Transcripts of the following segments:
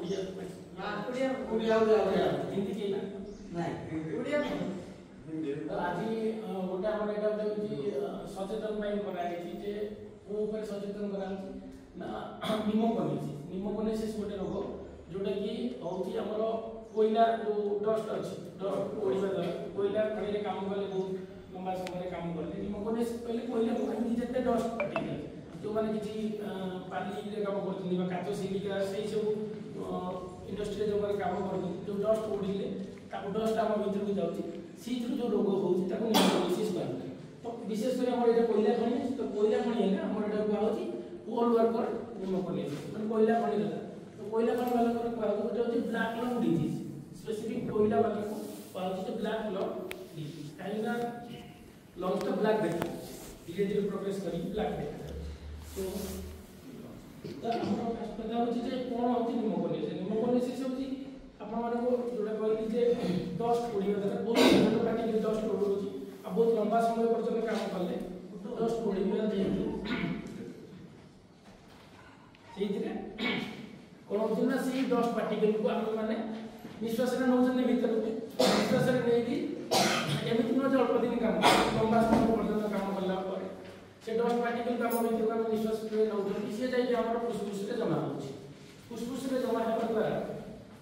उड़िया उड़िया उड़िया हिंदी के ना नहीं उड़िया तो आज गोटे आम यहाँ सचेतन कराई जे कौ सचेतन करा निमोकोनेसिस गोटे रोग जोटा कि हूँ आमर कोयला जो डस्ट अच्छी डस्ट उड़ा द्वारा कोयला खड़ी काम कले बहुत लंबा समय काम कले निमोकोनेसिस कहले कोयला जिते डस्ट पार्टिकल जो मैंने किसी पाली काम कर काच सिलिका से सब इंडस्ट्री जो काम कर जो डस्ट उड़िले डस्ट आम भर को जाऊँगी सी जो रोग होता निमोकोनेसिस कहते तो विशेषकर आम ये कोयला खଣି तो कोयला खଣି है आम यहाँ कहुच्छी पोल वर्कर निमोकोनेसिस मैंने कोयला खଣି रहा तो कोयला खଣି वाला गोटे हूँ ब्लैक लंग डिजीज स्पेसिफिक कोयला वाला को कहुच्छी ब्लैक लंग डिजीज कहीं लंग्स तो ब्लैक देखा धीरे धीरे प्रोग्रेस कर ब्लैक देखा तो आम कथा हूँ कौन हूँ निमोकोनेसिस हूँ आपको जोटा कहली जे डस्ट उड़ा द्वारा बहुत पार्टिकल डस्ट उड़ूँ आ बहुत लंबा समय पर्यटन काम कले डस्ट उड़ा जेहतु कौन होना से डस्ट पार्टिकल को आम मैंने निश्वास नौ भर निश्वास नहीं एमती नुह अल्प दिन काम लंबा समय पर्यटन काम कला से डस्ट पार्टिकल को आम भर को निश्वास नौ सी जाइए फुसफुस जमा हो फुसफुस जमा होगा द्वारा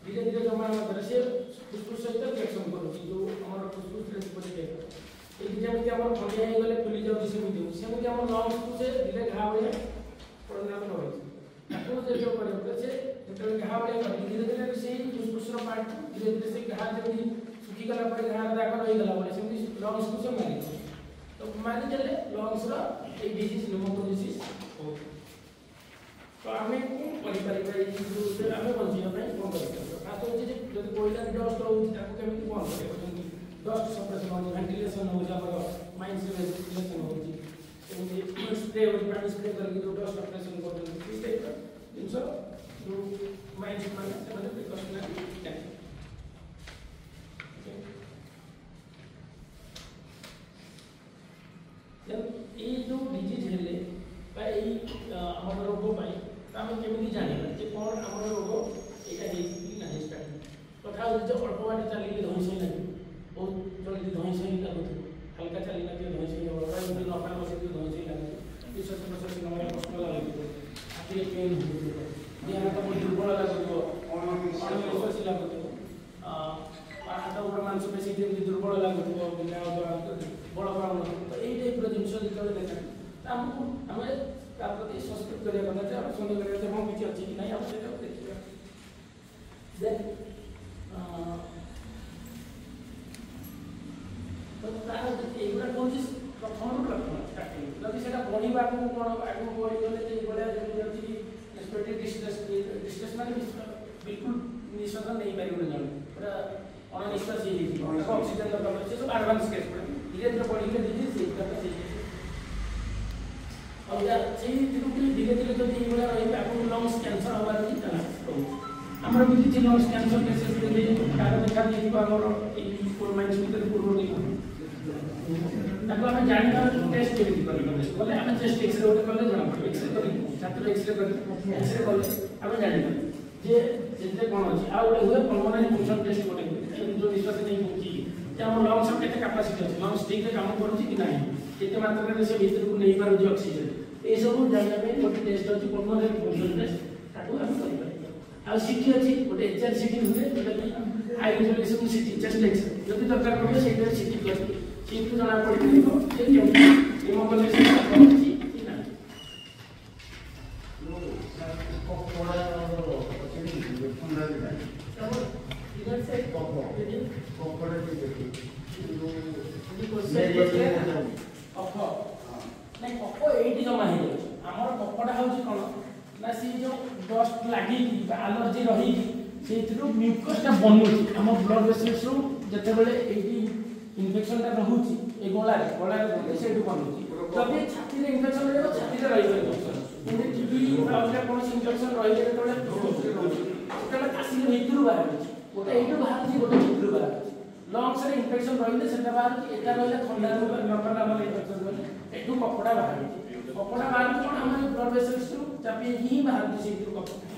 धीरे धीरे जमा होगा द्वारा से फुसफुस सहित रिएक्शन करुँच जो आम फुसफुस जमी आम खंडिया हो गले फुली जाऊँगी सेमती आम लंग्स को से धीरे घा भाया परिणाम रही जो से घा भाया धीरे धीरे से फुसफुस पार्ट धीरे धीरे से घा जमी सुखीगला घा दाग रहीगला सेमती लंग्स को से मारी तो मारिदेले लंग्स डिजीज निमोकोनेसिस हो तो आम कौन कर आम बचाई कौन कर कोयला डस्ट रोकमी बंद कर डस्ट सप्रेसन हो वेंटिलेशन हो माइंड से वेंटिलेशन हो स्प्रे हो पानी स्प्रे करके जो डस्ट सप्रेसन कर जिन जो माइंड मैंने प्रिकसनरी ये जो डिजीज हेले आम रोग आम केमी जाना कौन आम रोग यहाँ कथा अल्प बाट चलिए धई सही लगे बहुत जल्दी धई सही लगुच हल्का चली लगे धई सही लगे नर्माल बस धई सही लगे निश्वास प्रश्वास नवा कष्ट लगे आखिरे पेन हो देह हाथ बहुत दुर्बल लगुच अणविश्वासी लगुच हाथ गोड़ मांसपेशी दुर्बल लगुच बड़ पाऊन तो यही टाइप जिन जो देखा आमको आम प्रति सस्पेक्ट करने सन्देह करें हाँ किसी अच्छी कि ना आम से देखा तार युवा हूँ प्रथम लक्षण स्टार्टिंग जब से बढ़ा कौन आगे बढ़ीगले रेस्पिरेटरी डिस्ट्रेस माने बिल्कुल निश्वास नहीं पारे जन पूरा अणनिश्वास ऑक्सीजन दरकार से सब एडवांस केस पड़े धीरे धीरे बढ़ी डिजीज धीरे धीरे जब ये रही आपको लंग्स कैंसर हमार भी चांसेस रोचे आमर भी किसी लंग्स कैंसर केसेस कार देखा आमर कोल माइंस भर पूर्व आम जाना टेस्ट केमी करें आम चेस्ट एक्सरे गोटे कले जना पड़े एक्सरे कर छात्र एक्सरे कर एक्सरे कले आम जाना जे कौन अच्छी आ गए हुए पल्मोनारी फंक्शन टेस्ट गोटे जो निश्वास नहीं पहुँची आम लंग्स केते कैपेसिटी अच्छे लंग्स ठीक से काम करुँच कि ना केते मात्रा से भर को नहीं पार ऑक्सीजन ये सब जानने गोटे टेस्ट अच्छी पल्मोनारी फंक्शन टेस्ट ताकू आम कर सीटी अच्छी गोटे एचआर सीटी हुए जोटा कि हाई रेजोल्यूशन सीटी चेस्ट एक्सरे जब दरकार पड़े से सीटी कर सीटी जना पड़े जमा आमर कपड़ा हूँ कौन ना सी जो डस्ट लगी एलर्जी रही से म्यूकसटा बनूँ आम ब्लड वेसल्स जिते बड़े इनफेक्शन रोचे ये गलार गलार से बनूँ जब छाती इनफेक्शन रही छाती रही टीबी कौन इनफेक्शन रही रोचे काशी भर बाहर गोटे ये बाहर गोटे भर बाहर लंग्स इनफेक्शन रही से बाहर एटा रहा थंडा नर्माल इनफेक्शन रही यू कपड़ा बाहर कपड़ा बाहर कौन आम ब्लड वेसल्स चापी ही बाहर से कपड़ा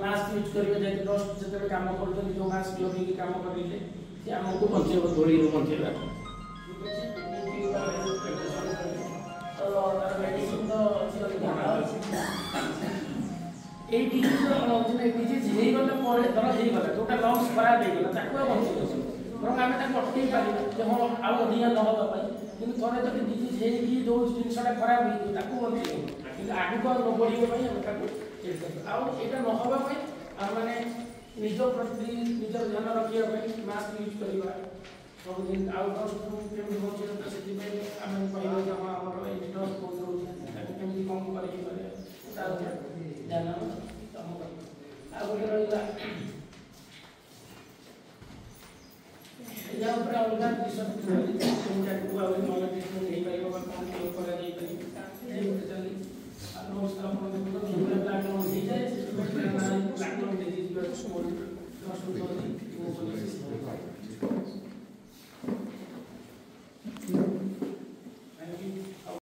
मास्क यूज करिवे जे डस्ट जते काम करछन जो मास्क लगे काम करिले से हमको बचेबो धूली रो बचेबा तो मेडिसिन এই ডিজিজ ডিজিজ ହେଇଗଲା ପରେ ଧର ହେଇଗଲା ଯୋଉଟା ଲଙ୍ଗସ୍ ଖରାପ ହେଇଗଲା ତାକୁ ଆଉ ବଞ୍ଚେଇ ବରଂ ଆମେ ତାକୁ ଅଟକେଇ ପାରିବା ଯେ ହଁ ଆଉ ଅଧିକା ନ ହେବା ପାଇଁ କିନ୍ତୁ ଥରେ ଯଦି ଡିଜିଜ୍ ହେଇକି ଯୋଉ ଜିନିଷଟା ଖରାପ ହେଇଯିବ ତାକୁ ବଞ୍ଚେଇ କିନ୍ତୁ ଆଗକୁ ଆଉ ନ ବଢ଼ିବା ପାଇଁ ଆମେ ତାକୁ ଆଉ ଏଇଟା ନ ହେବା ପାଇଁ ଆମମାନେ ନିଜ ପ୍ରତି ନିଜର ଧ୍ୟାନ ରଖିବା ପାଇଁ ମାସ୍କ ୟୁଜ୍ କରିବା ସବୁଦିନ ଆଉ କେମିତି ବଞ୍ଚେଇବା ସେଥିପାଇଁ ଆମେ କହିବା ଯେ ହଁ ଆମର ଏଇ ଡଷ୍ଟ ବହୁତ ରହୁଛି ତାକୁ କେମିତି କମ୍ କରିକି କରିବା ତା ଉପରେ ଧ୍ୟାନ କାମ କରିବା ଆଉ ଗୋଟେ ରହିଲା या ऊपर अलग दिशा जोटाକୁ ଆଉ ନହେଲେ ଟ୍ରିଟମେଣ୍ଟ ହେଇପାରିବ ବା କ'ଣ କେଉଁ କରାଯାଇପାରିବ ଏଇ ଗୋଟେ ଚାଲି ନମସ୍କାର ଆପଣ ଦେଖନ୍ତୁ ଯେଉଁଭଳି ବ୍ଲାକ୍ ଲଙ୍ଗ୍ ହେଇଯାଏ ସେଥିପାଇଁ ବ୍ଲାକ୍ ଲଙ୍ଗ୍ ଡିଜିଜ୍